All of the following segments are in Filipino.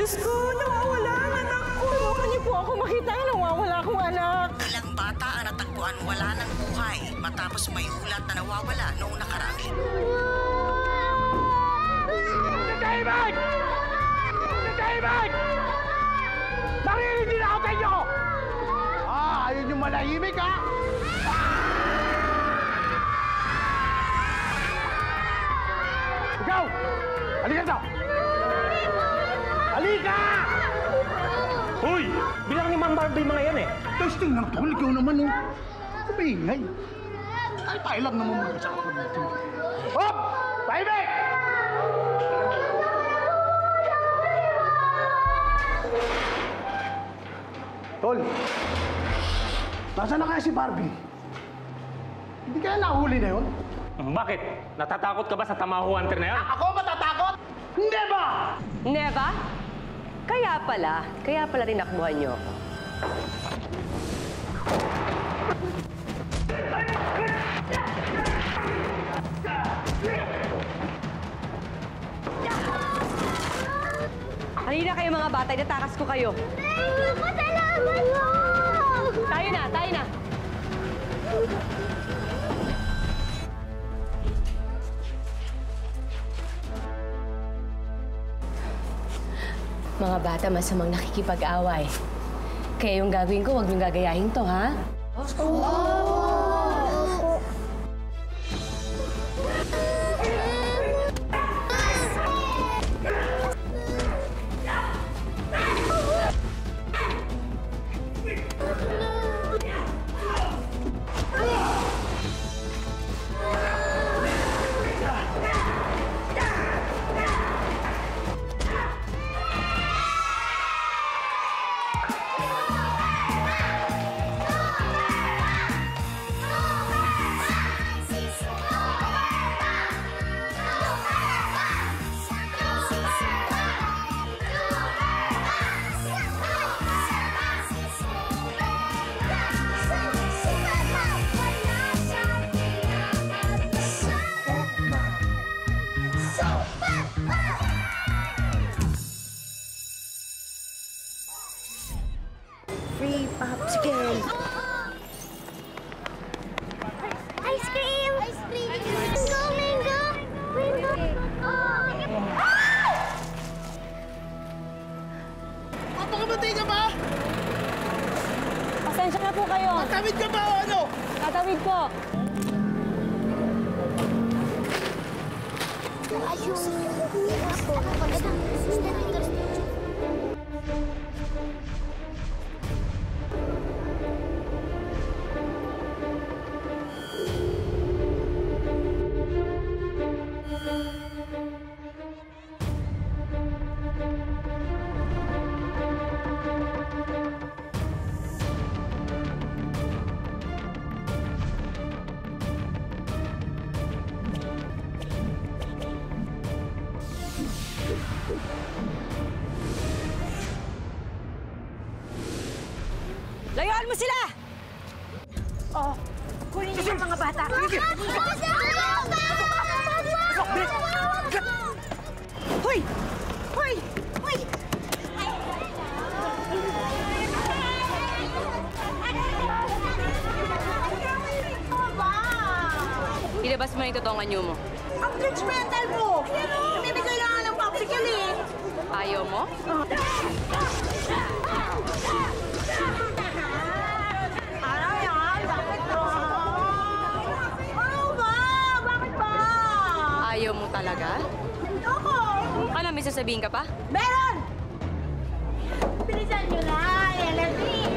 Diyos ko, nawawala ang anak ko. Tulungan niyo po ako makita yung nawawala akong anak. Ilang bata ang natagpuan wala ng buhay matapos may ulat na nawawala noong nakaraang linggo. Natahimik! Natahimik! Narinig din ako sa inyo! Ayun yung malahimik, ha? Ikaw! Halika to! Halika! Hoy! Bilang ni Ma'am Barbie mga yan eh. Testing lang, tol. Ikaw naman, oh. Kumingay. Ay, tayo lang naman mag-usapan dito. Hop! Tahimik! Tol, nasaan na kaya si Barbie? Hindi kaya nahuli na yun? Bakit? Natatakot ka ba sa Tamaho Hunter na yan? Ako matatakot? Hindi ba? Neva? Kaya pala rin nakbuhan niyo ako. Halina kayo mga bata, natakas ko kayo. Pasalamat mo! Tayo na! Mga bata, masamang nakikipag-away. Kaya yung gagawin ko, huwag niyong gagayahin to, ha? Free popsicle! Ice cream! Ice cream! Mango! Papakamatay ka ba? Pasensya na po kayo. Tatawid ka ba o ano? Tatawid po. Layuan mo sila! Oh, kunin niyo yung mga bata. Hoy! Hoy! Hoy! Ilabas mo na yung totoong anyo mo. Ang judgmental mo! Namimigay lang ng popsicle eh. Ayaw mo? Ayaw mo talaga? Ako! Ano, may sasabihin ka pa? Meron! Bilisan nyo na!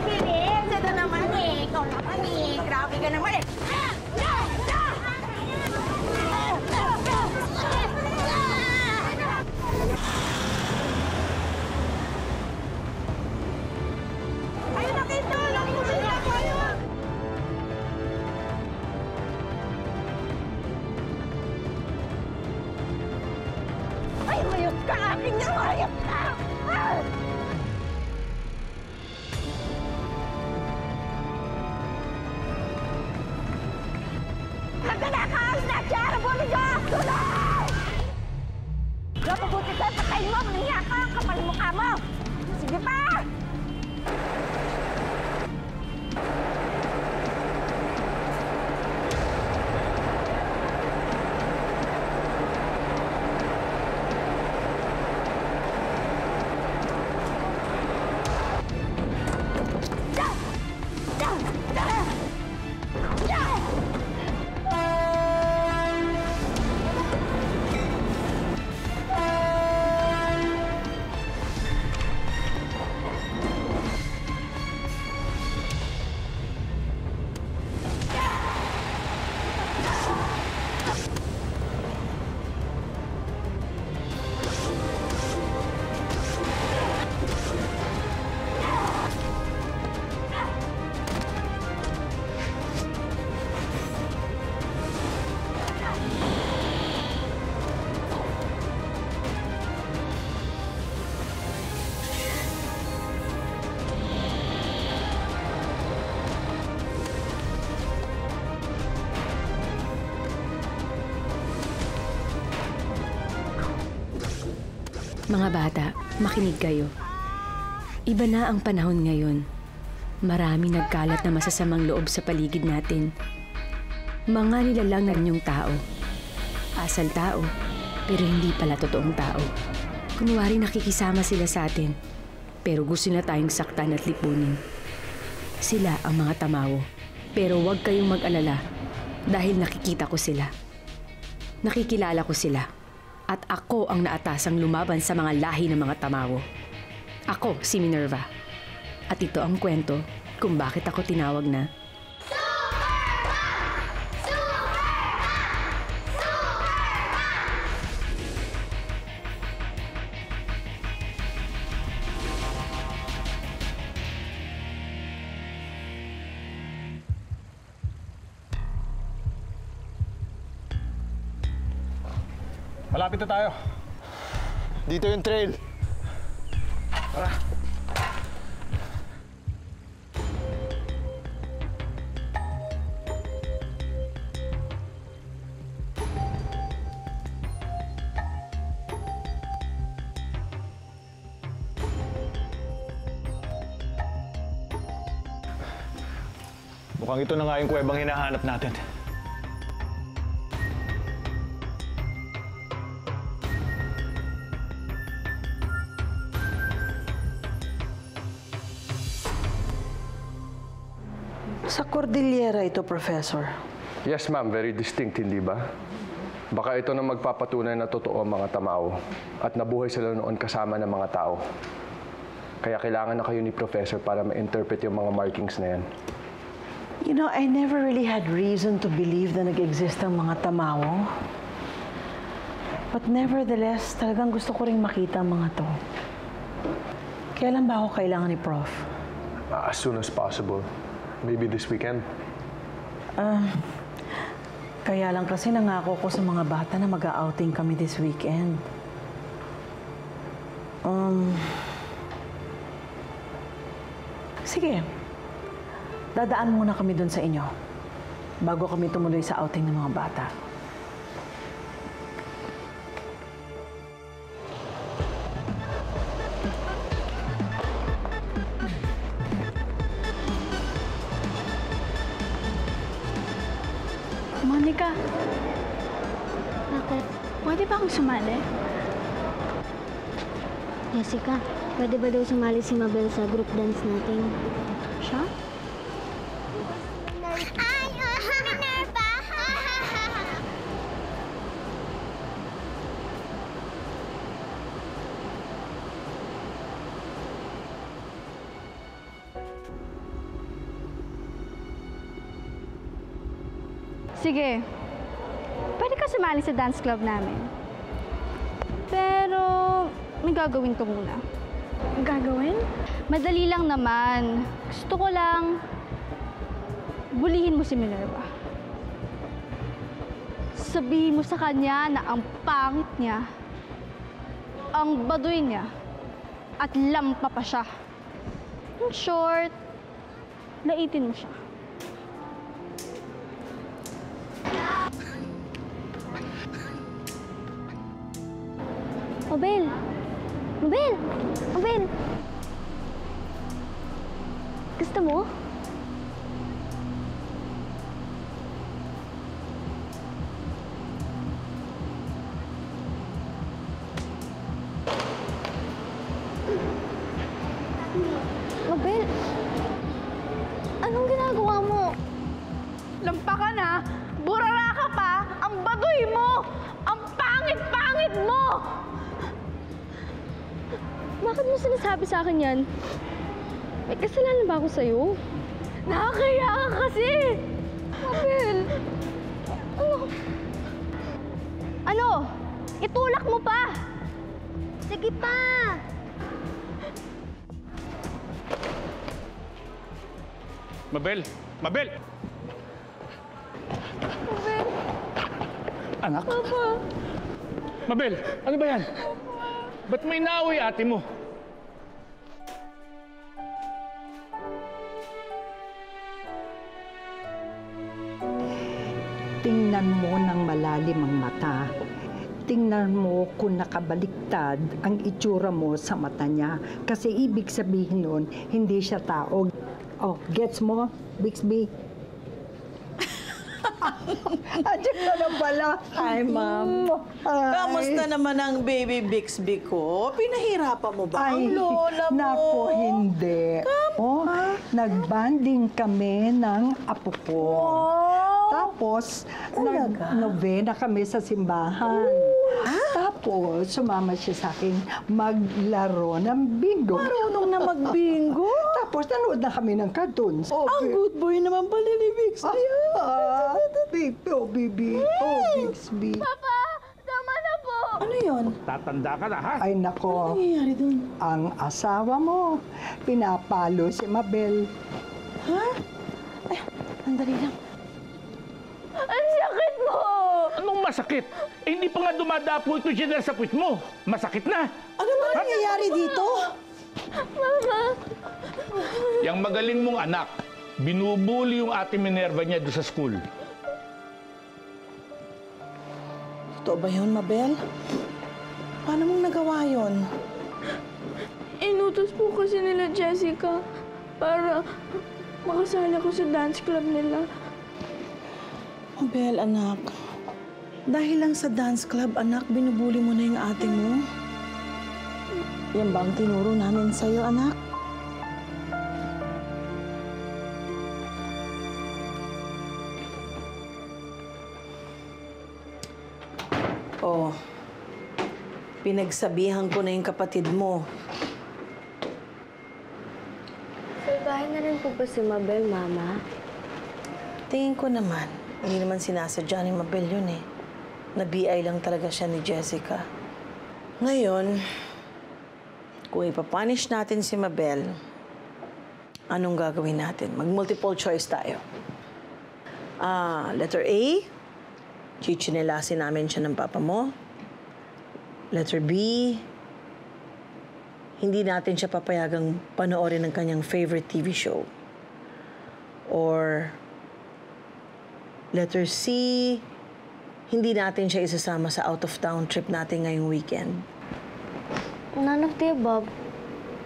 Bilis! Ito naman eh! Ikaw naman eh! Grabe ka naman eh! Ayun na kita! Nakusin niya ako! Ay, mayos ka! Aking na mayos ka! Nagdalakas na! Tiyara, bumigay! Tulay! Mabuti ka, patayin mo! Maniya ka! Kapal mukha mo! Sige pa! Mga bata, makinig kayo. Iba na ang panahon ngayon. Marami nagkalat na masasamang loob sa paligid natin. Mga nilalang na rinyong tao. Asal tao, pero hindi pala totoong tao. Kunwari nakikisama sila sa atin, pero gusto na tayong saktan at lipunin. Sila ang mga tamawo, pero huwag kayong mag-alala dahil nakikita ko sila. Nakikilala ko sila. At ako ang naatasang lumaban sa mga lahi ng mga tamawo. Ako si Minerva. At ito ang kwento kung bakit ako tinawag na Malapit na tayo. Dito yung trail. Tara. Mukhang ito na nga yung kuwebang hinahanap natin. Sa Cordillera ito, Professor. Yes, ma'am. Very distinct, hindi ba? Baka ito na magpapatunay na totoo ang mga tamaw at nabuhay sila noon kasama ng mga tao. Kaya kailangan na kayo ni Professor para ma-interpret yung mga markings na yan. You know, I never really had reason to believe na nag-exist ang mga tamaw. But nevertheless, talagang gusto ko ring makita ang mga to. Kailan ba ako kailangan ni Prof? As soon as possible. Maybe this weekend. Kaya lang kasi nangako ko sa mga bata na mag-outing kami this weekend. Sige. Dadaan muna kami doon sa inyo bago kami tumuloy sa outing ng mga bata. Monica, Bakit? pwede ba akong sumali? Jessica, pwede ba daw sumali si Mabel sa group dance natin? Siya? Ay, Minerva! Sige. Pwede ka sumali sa dance club namin. Pero, may gagawin ka muna. Gagawin? Madali lang naman. Gusto ko lang bulihin mo si Minerva. Sabihin mo sa kanya na ang pangit niya, ang baduy niya, at lampa pa siya. In short, laitin mo siya. Mabel! Mabel! Mabel! Gusto mo? Mabel! Anong ginagawa mo? Lampa ka na, burara ka pa, ang baduy mo, ang pangit-pangit mo! Bakit mo sinasabi sa akin yan? May kasalanan ba ako sa'yo? Nakakaya ka kasi! Mabel! Ano? Itulak mo pa! Sige pa! Mabel! Mabel! Mabel! Anak? Papa! Mabel, ano ba yan? Ba't may naaway ate mo? Tingnan mo ng malalim ang mata. Tingnan mo kung nakabaliktad ang itsura mo sa mata niya. Kasi ibig sabihin nun, hindi siya tao. Oh, gets mo, Bixby? Adyak na lang pala. Hi, Ma'am. Hi. Kamusta naman ang baby Bixby ko? Pinahirapan mo ba Ay, ang lola mo? Naku, hindi. Oh, nagbanding kami ng apo ko. Tapos, nag-novena kami sa simbahan. Tapos, sumama siya sa akin maglaro ng bingo. Marunong na magbingo? Tapos, nanood na kami ng cartoons. Ang good boy naman pala ni Bixby. Bixby. Bixby. Papa! Tama na po! Ano yun? Tatanda ka na, ha? Ay, nako. Ano nangyayari dun? Ang asawa mo, pinapalo si Mabel. Ha? Ay, andali lang. Ang sakit mo! Anong masakit? Eh, hindi pa nga dumadapo ito dyan sa puwit mo. Masakit na. Ano ba nangyayari dito? Yang magaling mong anak, binubuli yung ate Minerva niya doon sa school. Totoo ba yun, Mabel? Paano mong nagawa yun? Inutos po kasi nila Jessica para makasali ako sa dance club nila. Mabel, anak. Dahil lang sa dance club, anak, binubuli mo na yung ate mo? Yan ba ang tinuro namin sa'yo, anak? Oh, pinagsabihan ko na yung kapatid mo. Salbahin na rin po ba si Mabel, Mama? Tingin ko naman, hindi naman sinasadya ni Mabel yun eh. Na-BI lang talaga siya ni Jessica. Ngayon, kung ipapunish natin si Mabel, anong gagawin natin? Mag-multiple choice tayo. Letter A, chichinelasin namin siya ng papa mo. Letter B, hindi natin siya papayagang panoorin ng kanyang favorite TV show. Or letter C, hindi natin siya isasama sa out-of-town trip natin ngayong weekend. None of the above.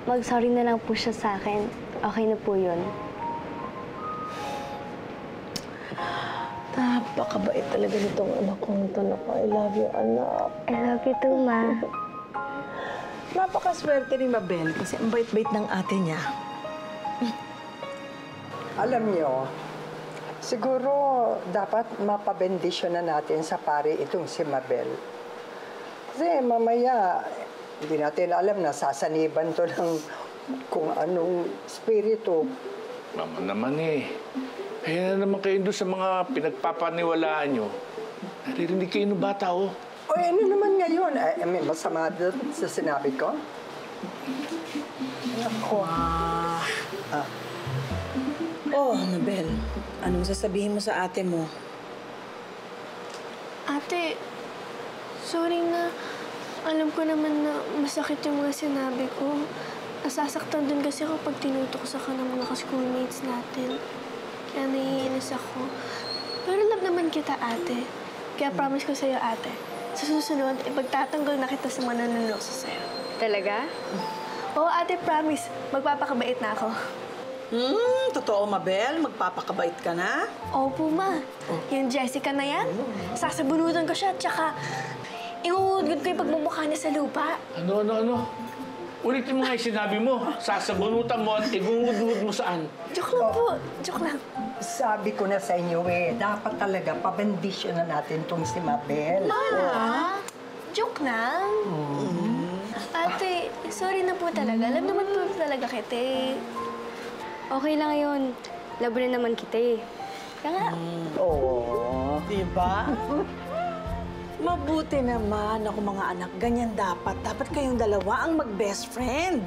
Mag-sorry na lang po siya sa akin. Okay na po yun. Napakabait talaga nitong anak kong ito. I love you, anak. I love you too, Ma. Napakaswerte ni Mabel kasi ang bait-bait ng ate niya. Alam niyo, siguro dapat mapabendisyon na natin sa pare itong si Mabel. Kasi mamaya, hindi natin alam na sasaniban to ng kung anong spirito. Mama naman eh. Kaya na naman kayo doon sa mga pinagpapaniwalaan nyo. Naririnig kayo ng bata, oh. O ano naman ngayon? May masama doon sa sinabi ko? Ako. Oh, Mabel. Anong sasabihin mo sa ate mo? Ate, sorry na. Alam ko naman na masakit yung mga sinabi ko. Nasasaktan din kasi ako pag tinutok sa ka ng mga ka-schoolmates natin. Kaya naiinis ako. Pero love naman kita, ate. Kaya promise ko sa'yo, ate, Sa susunod, ipagtatanggol na kita sa mga nanunokso sa'yo. Talaga? Oo, ate, promise. Magpapakabait na ako. Totoo, Mabel? Magpapakabait ka na? Opo, ma. Yung Jessica na yan, sasabunutan ko siya, tsaka iuhudgod ko yung pagmumukha niya sa lupa. Ano? Ulitin mo nga yung sinabi mo. Sasabunutan mo at igungud-ngud mo saan? Joke lang po. Joke lang. Sabi ko na sa inyo dapat talaga pabendisyon na natin tong si Mabel. Ma, joke lang. Ate, sorry na po talaga. Alam naman po talaga kita eh. Okay lang yun. Labo rin naman kita eh. Kaya nga. Oo. Diba? Mabuti naman ako mga anak. Ganyan dapat. Dapat kayong dalawa ang mag-best friend.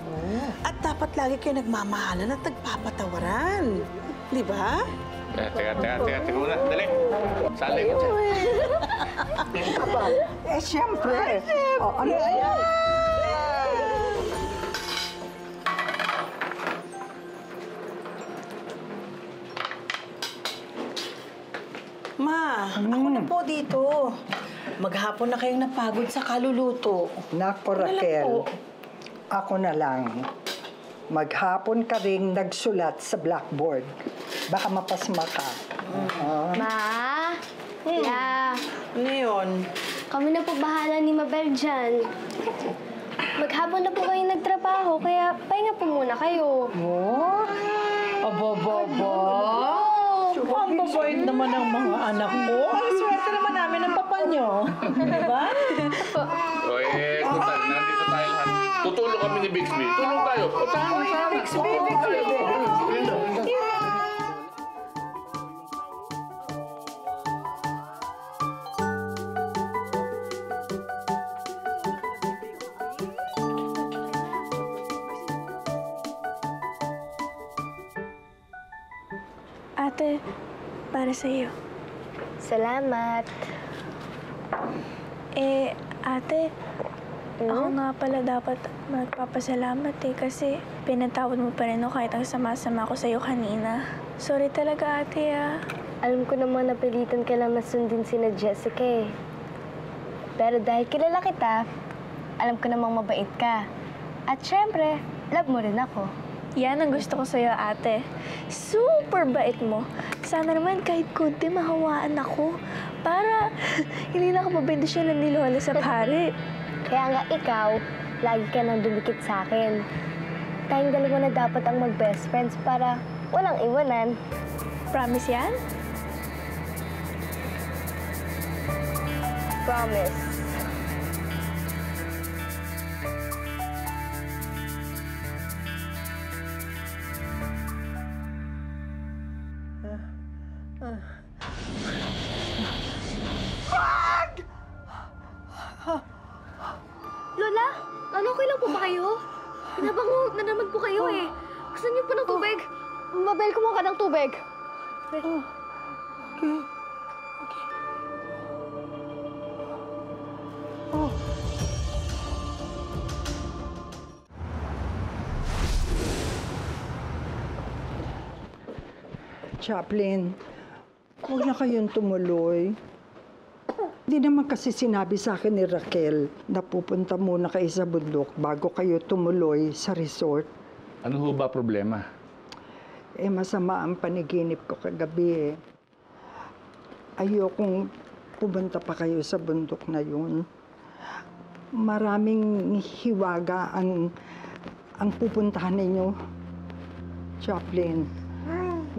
At dapat lagi kayo nagmamahalan at nagpapatawaran. Di ba? Teka muna. Dali. Sali ko dyan. Siyempre. Ano yan? Ma, ako na po dito. Maghapon na kayong napagod sa kaluluto. Nako, Raquel. Ako na lang. Maghapon ka ring nagsulat sa blackboard. Baka mapasma ka. Ma? Yeah. Ano yun? Kami na po bahala ni Mabel dyan. Maghapon na po kayo nagtrabaho, kaya pahinga po muna kayo. Oh? Aba. Ang babait naman ng mga anak ko. Ang swerte naman namin ng papa nyo. Diba? Kuntal, nandito tayo lahat. Tutulong kami ni Bixby. Tulong tayo. Bixby. Ate, para sa'yo. Salamat. Ate, ako nga pala dapat magpapasalamat kasi pinatawad mo pa rin ako kahit ang sama-sama ko sa'yo kanina. Sorry talaga, ate, Alam ko naman napilitan ka lang masundin sina Jessica eh. Pero dahil kilala kita, alam ko namang mabait ka. At syempre, love mo rin ako. Yan ang gusto ko sa'yo, ate. Super bait mo. Sana naman kahit kunti mahawaan ako para hindi na ako mabendisyonan ni Lola sa pare. Kaya nga ikaw, lagi ka nang dumikit sa akin. Tayong dalawa na dapat ang mag-best friends para walang iwanan. Promise yan? Promise. Lola, okay lang po ba kayo? Pinabango na naman po kayo eh. Gusto niyo pa ng tubig? Mabel, kumuha ka ng tubig. Chaplain, huwag na kayong tumuloy. Hindi naman kasi sinabi sa akin ni Raquel na pupunta muna kayo sa bundok bago kayo tumuloy sa resort. Ano ho ba problema? Masama ang paniginip ko kagabi eh. Ayokong pumunta pa kayo sa bundok na yun. Maraming hiwaga ang pupuntahan ninyo. Chaplain,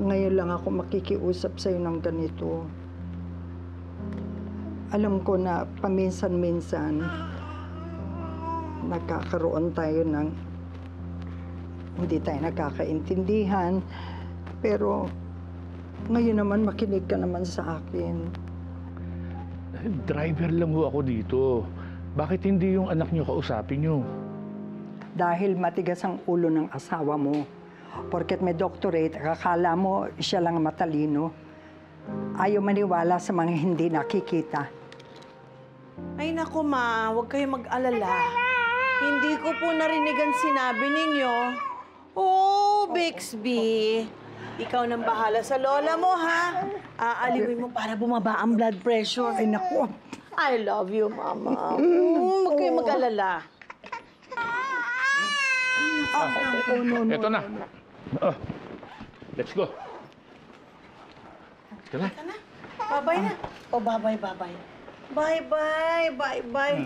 ngayon lang ako makikiusap sa'yo ng ganito. Alam ko na paminsan-minsan nagkakaroon tayo ng hindi tayo nagkakaintindihan. Pero ngayon naman makinig ka naman sa akin. Driver lang ho ako dito. Bakit hindi yung anak niyo kausapin niyo? Dahil matigas ang ulo ng asawa mo. Porket may doctorate, akala mo siya lang matalino. Ayaw maniwala sa mga hindi nakikita. Ay naku ma, huwag kayong mag-alala. Hindi ko po narinig ang sinabi ninyo. Oh, Bixby. Ikaw nang bahala sa lola mo, ha? Aaliwin mo para bumaba ang blood pressure. Ay naku, I love you, Mama. Huwag kayo mag-alala. Ito na. Oh, let's go. Ito na. Bye-bye na. O, bye-bye. Bye-bye.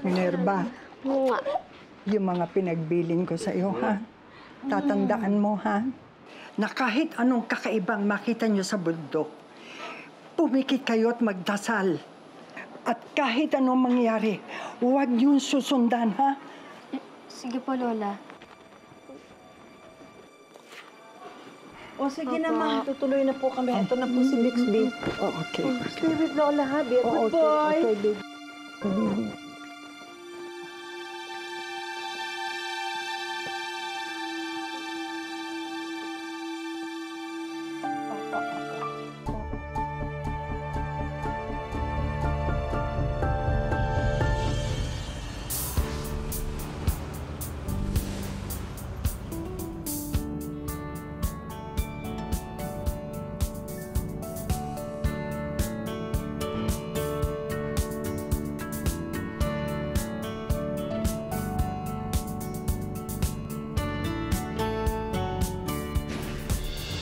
Minerva, yung mga pinagbilin ko sa iyo, ha? Tatandaan mo, ha? Na kahit anong kakaibang makita niyo sa bundok, pumikit kayo at magdasal. At kahit anong mangyari, huwag niyong susundan, ha? Sige po, Lola. O, sige na, Ma. Tutuloy na po kami. Ito na po si Bixby. Oh, okay. Stay with Lola, ha? Be a good boy. Okay, baby.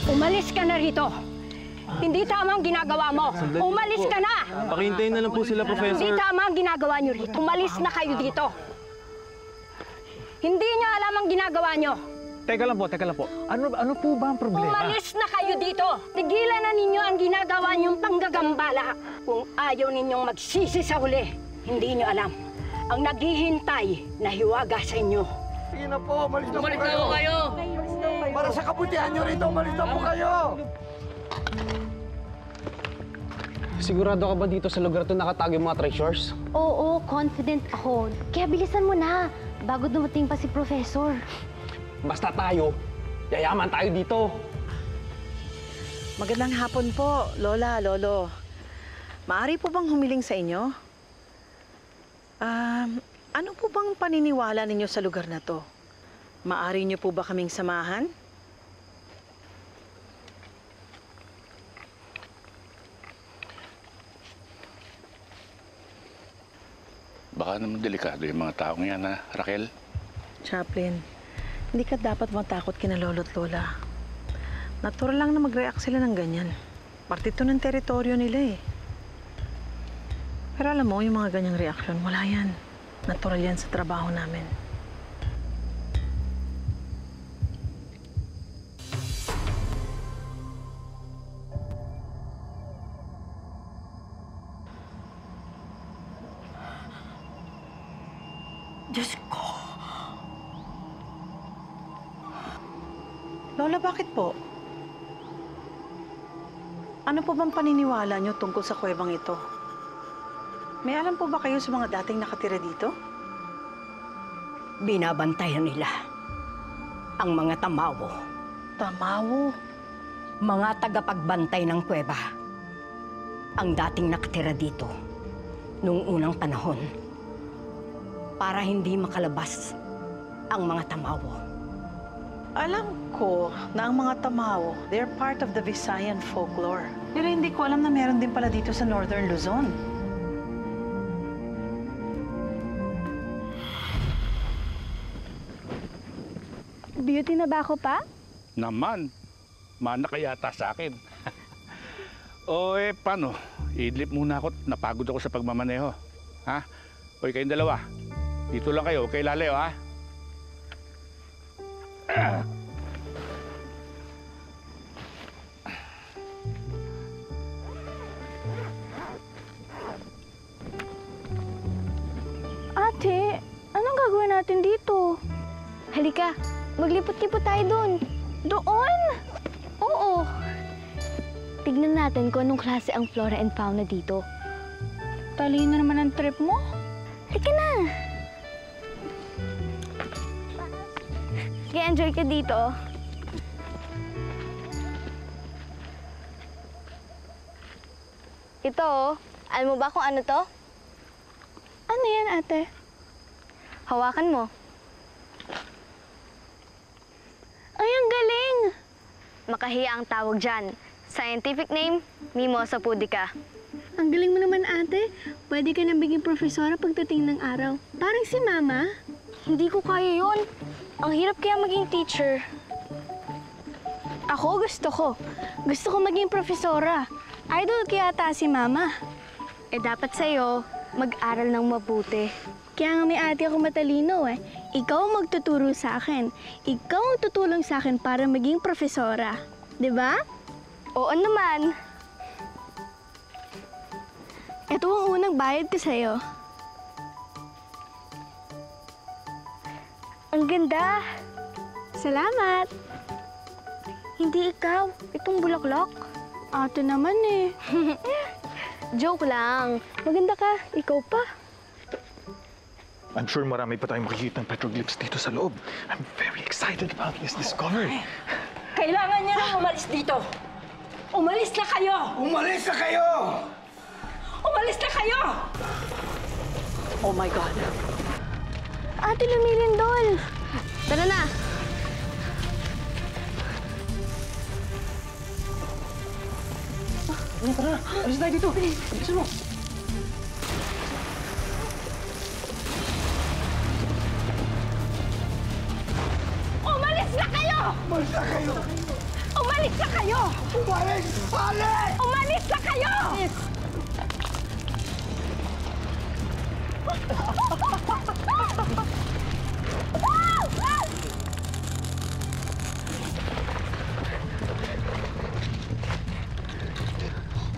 Umalis ka na rito. Hindi tama ang ginagawa mo. Umalis ka na! Pakihintayin na lang po sila, Professor. Hindi tama ang ginagawa niyo rito. Umalis na kayo dito. Hindi niyo alam ang ginagawa niyo. Teka lang po. Ano po ba ang problema? Umalis na kayo dito. Tigilan na ninyo ang ginagawa niyong panggagambala. Kung ayaw ninyong magsisi sa huli, hindi niyo alam ang naghihintay na hiwaga sa inyo. Sige na po, umalis na po kayo. Para sa kabutihan nyo rito, umalis na po kayo. Sigurado ka ba dito sa lugar to nakatago yung mga treasures? Oo, confident ako. Kaya bilisan mo na, bago dumating pa si Professor. Basta tayo, yayaman tayo dito. Magandang hapon po, Lola, Lolo. Maaari po bang humiling sa inyo? Ano po bang paniniwala ninyo sa lugar na to? Maaari niyo po ba kaming samahan? Baka naman delikado yung mga taong yan, ha, Raquel? Chaplain, hindi ka dapat matakot kina lolo't lola. Natural lang na mag-react sila ng ganyan. Parte ito ng teritoryo nila eh. Pero alam mo, yung mga ganyang reaksyon, wala yan. Natural yan sa trabaho namin. Diyos ko. Lola, bakit po? Ano po bang paniniwala niyo tungkol sa kuwebang ito? May alam po ba kayo sa mga dating nakatira dito? Binabantayan nila ang mga tamawo. Tamawo? Mga tagapagbantay ng kuweba. Ang dating nakatira dito noong unang panahon para hindi makalabas ang mga tamawo. Alam ko na ang mga tamawo, they're part of the Visayan folklore. Pero hindi ko alam na meron din pala dito sa Northern Luzon. Beauty na ba ako pa? Naman. Mana ka yata sa akin. O paano? Idlip muna ako. Napagod ako sa pagmamaneho. Ha? Oy, kayong dalawa. Dito lang kayo. Okay, lalayo, ha? Ate, anong gagawin natin dito? Halika, maglipot-lipot tayo doon. Doon? Oo. Tignan natin kung anong klase ang flora and fauna dito. Talino naman ang trip mo. Halika na! Enjoy ka dito. Ito, alam mo ba kung ano to? Ano yan, ate? Hawakan mo. Ay, ang galing! Makahiya ang tawag dyan. Scientific name, Mimosa pudica. Ang galing mo naman, ate. Pwede ka na maging profesora pagdating ng araw. Parang si Mama. Hindi ko kaya yun. Ang hirap kaya maging teacher. Ako, gusto ko. Gusto ko maging profesora. Idol kaya ata si Mama. Eh dapat sa'yo, mag-aral ng mabuti. Kaya nga may ate ako matalino eh. Ikaw ang magtuturo sa akin. Ikaw ang tutulong sa akin para maging profesora. 'Di ba? Oo naman. Ito ang unang bayad ko sa'yo. Ang ganda. Salamat. Hindi ikaw, itong bulaklak. Ate naman eh. Joke lang. Maganda ka, ikaw pa. I'm sure marami pa tayong makikita ng petroglyphs dito sa loob. I'm very excited about this discovery. Kailangan niyo nang umalis dito. Umalis na kayo! Umalis na kayo! Umalis na kayo! Oh my God. Ate Lumilindol. Tara na. Tara na, alis tayo dito. Bilisan mo. Umalis na kayo! Umalis na kayo! Umalis na kayo! Umalis! Alis! Umalis na kayo!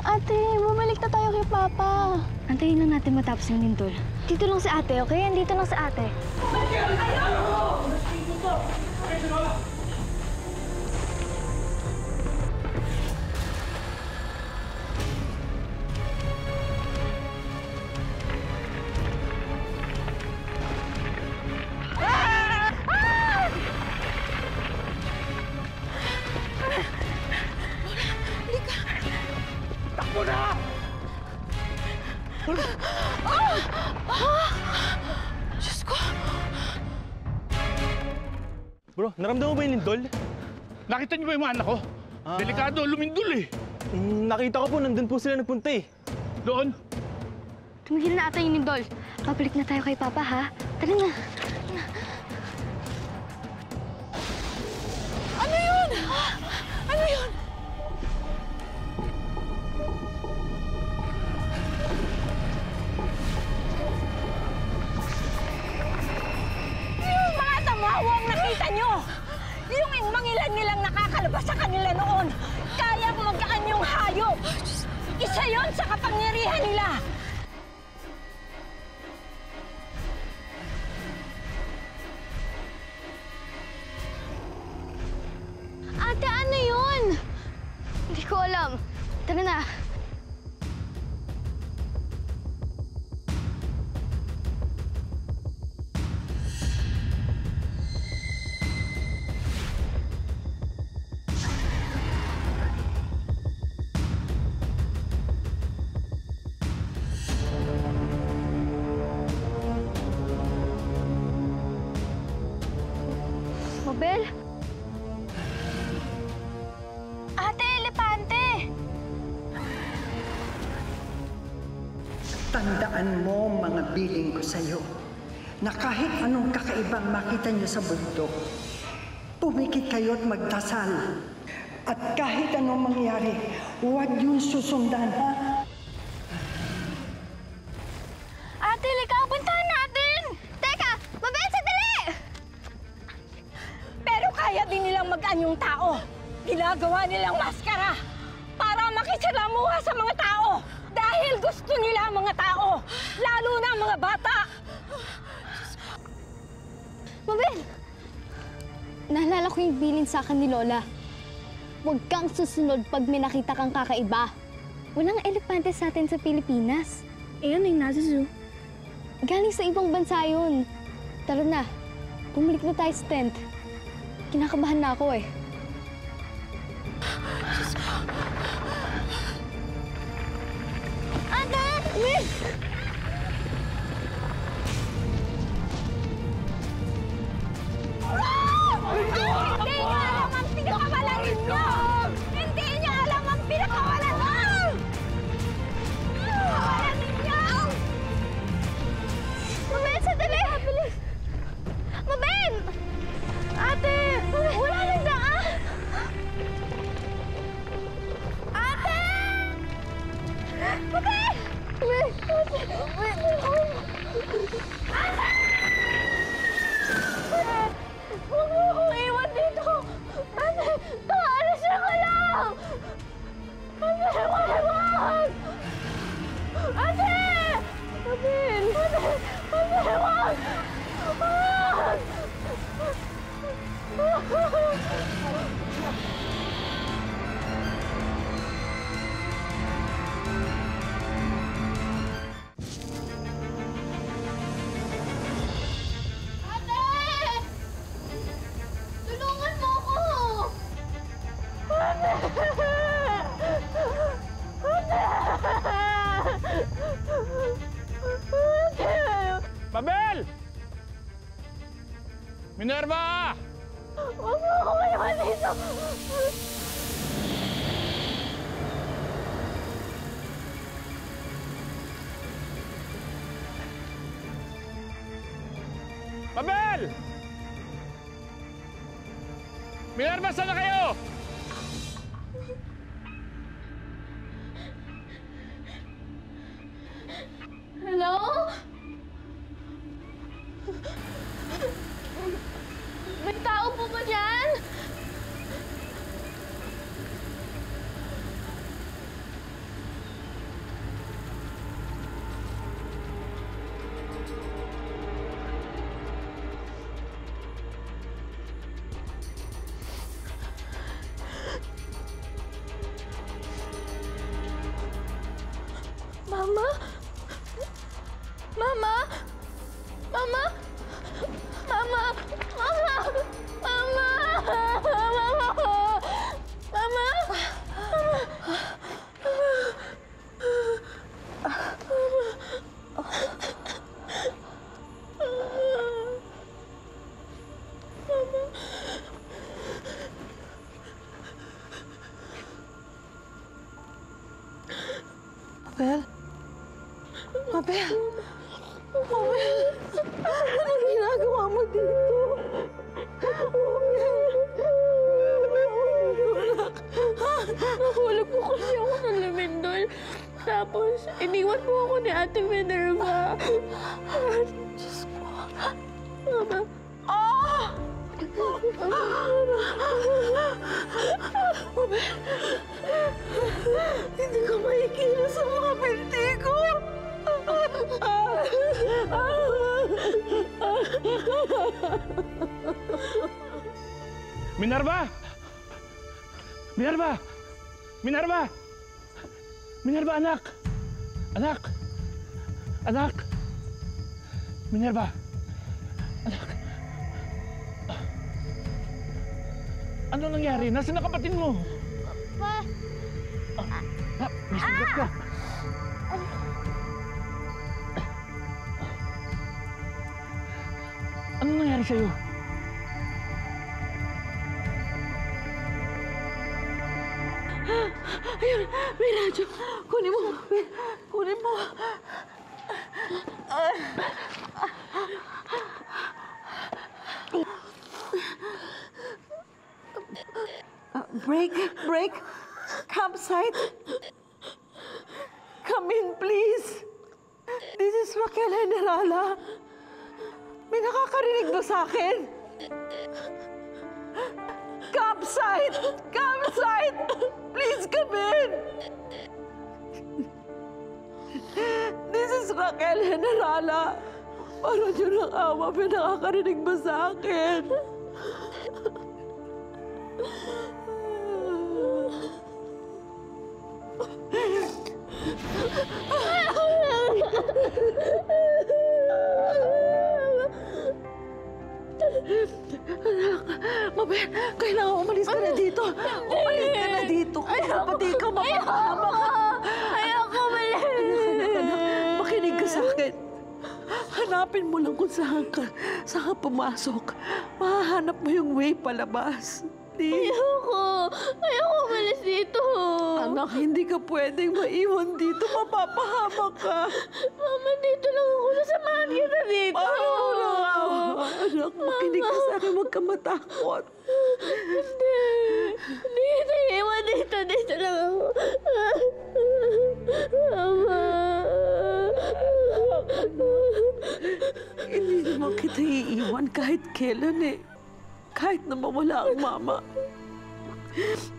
Ate, bumalik na tayo kay Papa. Antayin lang natin matapos yung lindol. Dito lang si ate, okay? Andito lang si ate. Takbo na! Diyos ko. Bro, naramdaman mo ba yung lindol? Nakita niyo ba yung mga anak ko? Delikado, lumindol eh. Nakita ko po, nandun po sila nagpunta eh. Doon? Tumigil na ata yung lindol. Pabalik na tayo kay Papa, ha? Tara na. Ano yun? Ano yun? Yung mga tamawang nakita nyo! Yung mangilan nilang nakakalabas sa kanila noon, kayang magkaan yung hayop! Isa yon sa kapangyarihan nila! Ate, ano yun? Hindi ko alam. Tara na. Mabel? Ate, elepante! Tandaan mo mga biling ko sa'yo na kahit anong kakaibang makita niyo sa bundok, pumikit kayo at magdasal. At kahit anong mangyari, huwag yun susundan, ha? Ate, lika, puntahan natin! Teka! Mabel, sandali! Pero kaya din nilang mag-an yung tao. Ginagawa nilang maskara para makisalamuha sa mga tao. Dahil gusto nila ang mga tao, lalo na ang mga bata. Mabel! Naalala ko yung bilin sa akin ni Lola. Huwag kang susunod pag may nakita kang kakaiba. Walang elepante sa atin sa Pilipinas. Ayun, yung nasa zoo. Galing sa ibang bansa yun. Tara na, bumalik na tayo sa tent. Kinakabahan na ako eh. Ate! Miss! Hindi niyo alam ang pinakamalangin niyo! Hindi niyo alam ang Mabel! Minerva! Huwag mo ako maiwan dito! Mabel! Minerva, saan na kayo? Hello? May tao po ba dyan? Mama? Mama? Mama? Mama? Mama? Mama? Mama? Mabel? Mabel? Mabel? Anong ginagawa mo dito? Nahulog po kasi ako ng lamendol. Tapos, iniwan po ako ni Ate Minerva. Diyos ko. Mama. Ah! Mabel! Hindi ko maikilos sa mga binti ko! Minerva! Minerva! Minerva! Minerva, anak! Anak! Anak! Minerva! Anak! Ano nangyari? Nasaan ang kapatid mo? Pa! May sugat ka! Ano nangyari sa'yo? Ayun! May radyo! Kunin mo! Kunin mo! Break! Break! Campsite! Come in, please! This is Raquel Generala. May nakakarinig ba sa akin? Campsite! Campsite! Please come in! This is Raquel Generala. Parang yun ang awa. May nakakarinig ba sa akin? Anak, Mabel, kailangan umalis ka na dito. Umalis ka na dito. Kapag di ka mapapahama ka. Ayoko umalis. Anak, makinig ka sa akin. Hanapin mo lang kung saan ka pumasok. Mahahanap mo yung way palabas. Please. Ayoko umalis dito. Anak, hindi ka pwedeng maiwan dito. Mapapahama ka. Mama, dito lang ako. Nasamahan kita dito. Anak, makinig ka sa akin. Huwag ka matakot. Hindi kita iiwan dito. Dito lang ako. Mama. Hindi naman kita iiwan kahit kailan eh. Kahit na mawala ang mama.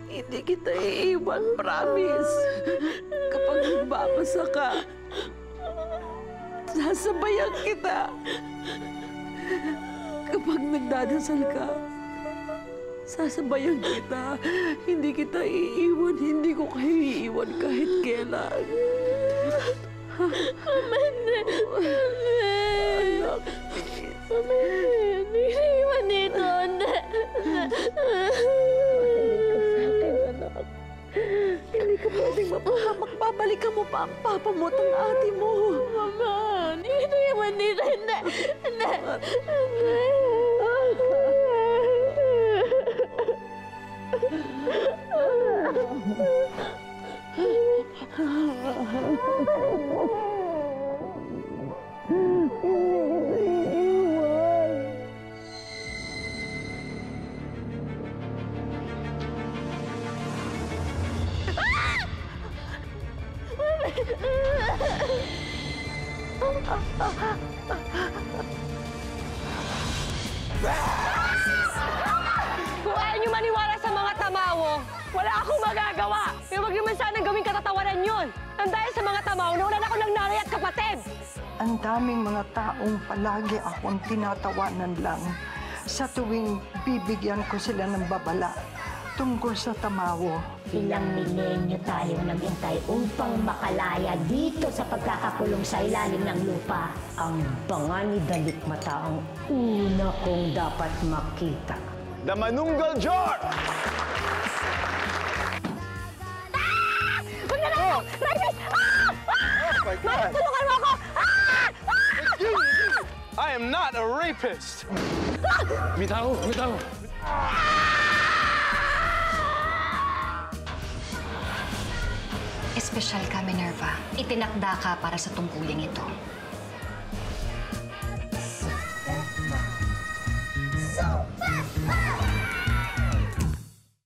Hindi kita iiwan, promise. Kapag nagbabasa ka, sasabayan kita. Kapag nagdadasal ka, sasabayan kita. Hindi kita iiwan, hindi ko kayo iiwan kahit kailan. Mama, hindi. Anak, please. Mama, hindi kita iiwan dito. Hindi ka pwedeng mapahamak. Babalikan mo pa ang papa mo at ang ate mo. Mama, hindi kita iiwan dito. Hindi! Hindi! Kung ayaw niyo maniwala sa mga tamawo, wala akong magagawa. Pero wag naman sanang gawing katatawanan yun. Nang dahil sa mga tamawo, nawalan ako ng nanay at kapatid. Ang daming mga taong palagi akong tinatawanan lang sa tuwing bibigyan ko sila ng babala tungkol sa tamawo. Ilang milenyo tayo naghintay upang makalaya dito sa pagkakakulong sa ilalim ng lupa. Ang banga ni Dalikmata ang una kong dapat makita. The Manunggal Jar! Huwag na lang! Rainis! Mari, tulungan mo ako! I am not a rapist! Bitaw! Bitaw! Espesyal ka, Minerva. Itinakda ka para sa tungkuling ito.